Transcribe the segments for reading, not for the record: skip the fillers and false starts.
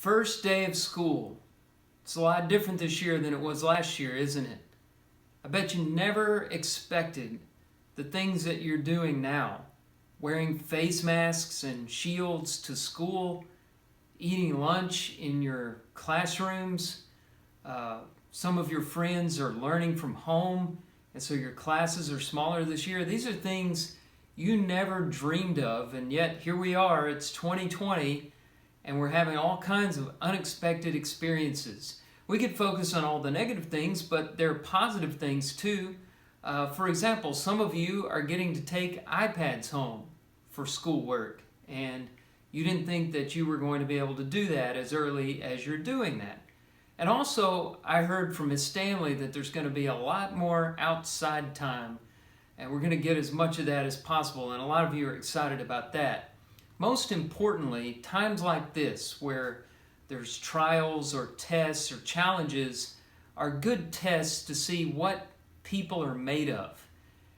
First day of school. It's a lot different this year than it was last year, isn't it? I bet you never expected the things that you're doing now. Wearing face masks and shields to school, eating lunch in your classrooms. Some of your friends are learning from home, and so your classes are smaller this year. These are things you never dreamed of, and yet here we are, it's 2020, and we're having all kinds of unexpected experiences. We could focus on all the negative things, but there are positive things too. For example, some of you are getting to take iPads home for schoolwork, and you didn't think that you were going to be able to do that as early as you're doing that. And also, I heard from Miss Stanley that there's going to be a lot more outside time, and we're going to get as much of that as possible, and a lot of you are excited about that. Most importantly, times like this, where there's trials or tests or challenges, are good tests to see what people are made of.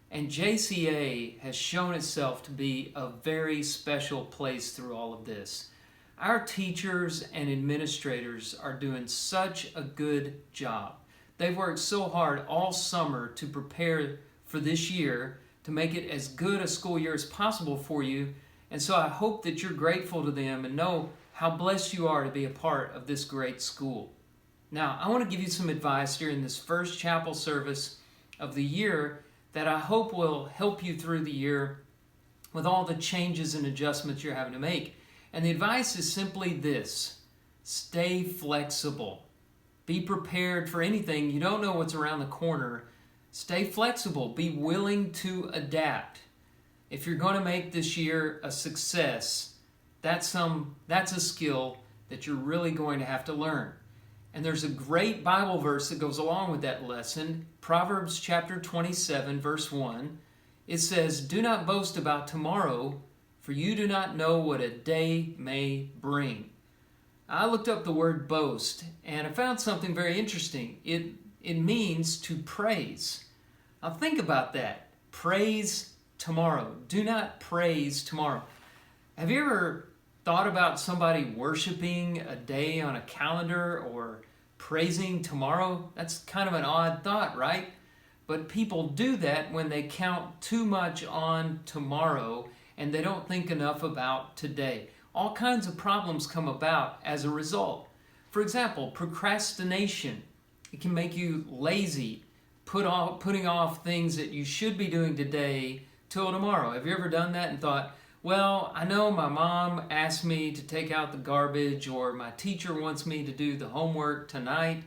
And JCA has shown itself to be a very special place through all of this. Our teachers and administrators are doing such a good job. They've worked so hard all summer to prepare for this year to make it as good a school year as possible for you. And so I hope that you're grateful to them and know how blessed you are to be a part of this great school. Now, I want to give you some advice during this first chapel service of the year that I hope will help you through the year with all the changes and adjustments you're having to make. And the advice is simply this: stay flexible. Be prepared for anything. You don't know what's around the corner. Stay flexible. Be willing to adapt. If you're going to make this year a success, that's a skill that you're really going to have to learn. And there's a great Bible verse that goes along with that lesson. Proverbs chapter 27, verse 1. It says, "Do not boast about tomorrow, for you do not know what a day may bring." I looked up the word boast, and I found something very interesting. It means to praise. Now think about that. Praise tomorrow. Do not praise tomorrow. Have you ever thought about somebody worshiping a day on a calendar or praising tomorrow? That's kind of an odd thought, right? But people do that when they count too much on tomorrow and they don't think enough about today. All kinds of problems come about as a result. For example, procrastination. It can make you lazy, putting off things that you should be doing today till tomorrow. Have you ever done that and thought, well, I know my mom asked me to take out the garbage, or my teacher wants me to do the homework tonight,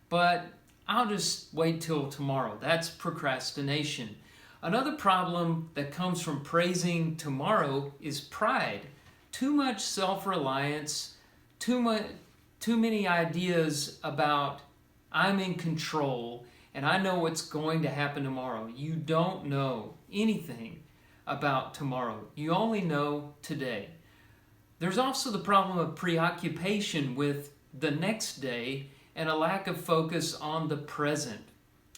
but I'll just wait till tomorrow. That's procrastination. Another problem that comes from praising tomorrow is pride. Too much self-reliance, too many ideas about I'm in control and I know what's going to happen tomorrow. You don't know anything about tomorrow. You only know today. There's also the problem of preoccupation with the next day and a lack of focus on the present.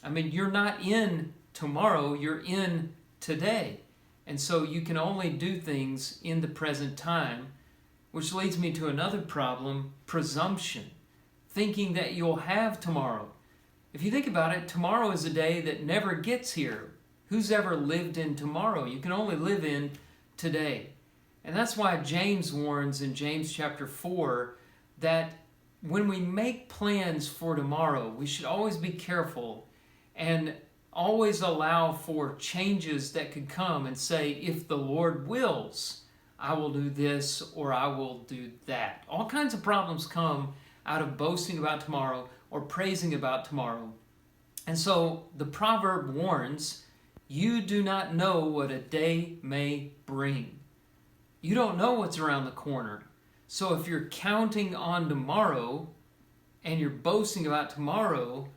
I mean, you're not in tomorrow, you're in today. And so you can only do things in the present time, which leads me to another problem: presumption. Thinking that you'll have tomorrow. If you think about it, tomorrow is a day that never gets here. Who's ever lived in tomorrow? You can only live in today. And that's why James warns in James chapter 4 that when we make plans for tomorrow, we should always be careful and always allow for changes that could come and say, if the Lord wills, I will do this or I will do that. All kinds of problems come out of boasting about tomorrow or praising about tomorrow. And so the proverb warns, you do not know what a day may bring. You don't know what's around the corner. So if you're counting on tomorrow and you're boasting about tomorrow,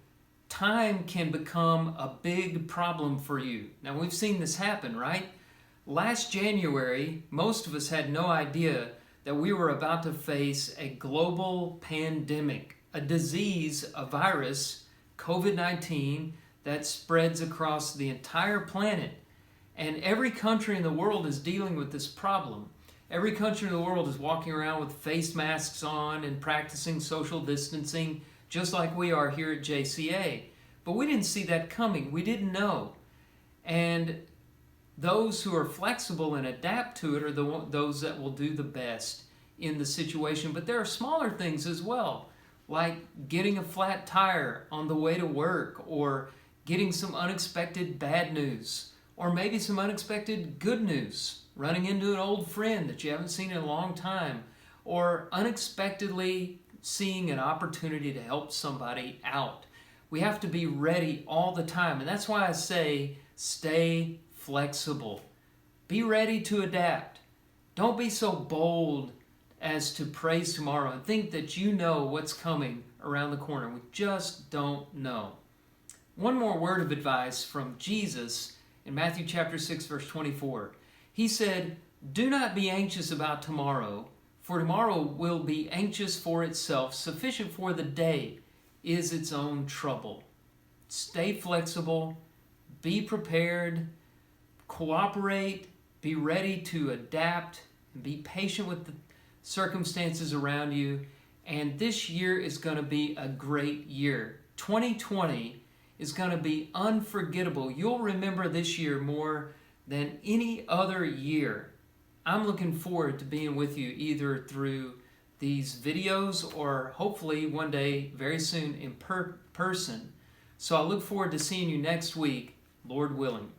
time can become a big problem for you. Now, we've seen this happen, right? Last January, most of us had no idea that we were about to face a global pandemic, a disease, a virus, COVID-19, that spreads across the entire planet. And every country in the world is dealing with this problem. Every country in the world is walking around with face masks on and practicing social distancing, just like we are here at JCA. But we didn't see that coming. We didn't know. And those who are flexible and adapt to it are those that will do the best in the situation. But there are smaller things as well, like getting a flat tire on the way to work, or getting some unexpected bad news, or maybe some unexpected good news, running into an old friend that you haven't seen in a long time, or unexpectedly seeing an opportunity to help somebody out. We have to be ready all the time, and that's why I say stay flexible. Be ready to adapt. Don't be so bold as to praise tomorrow and think that you know what's coming around the corner. We just don't know. One more word of advice from Jesus in Matthew chapter 6, verse 24. He said, "Do not be anxious about tomorrow, for tomorrow will be anxious for itself. Sufficient for the day is its own trouble." Stay flexible, be prepared, cooperate, be ready to adapt, and be patient with the circumstances around you. And this year is going to be a great year. 2020 is going to be unforgettable. You'll remember this year more than any other year. I'm looking forward to being with you either through these videos or hopefully one day very soon in person. So I look forward to seeing you next week, Lord willing.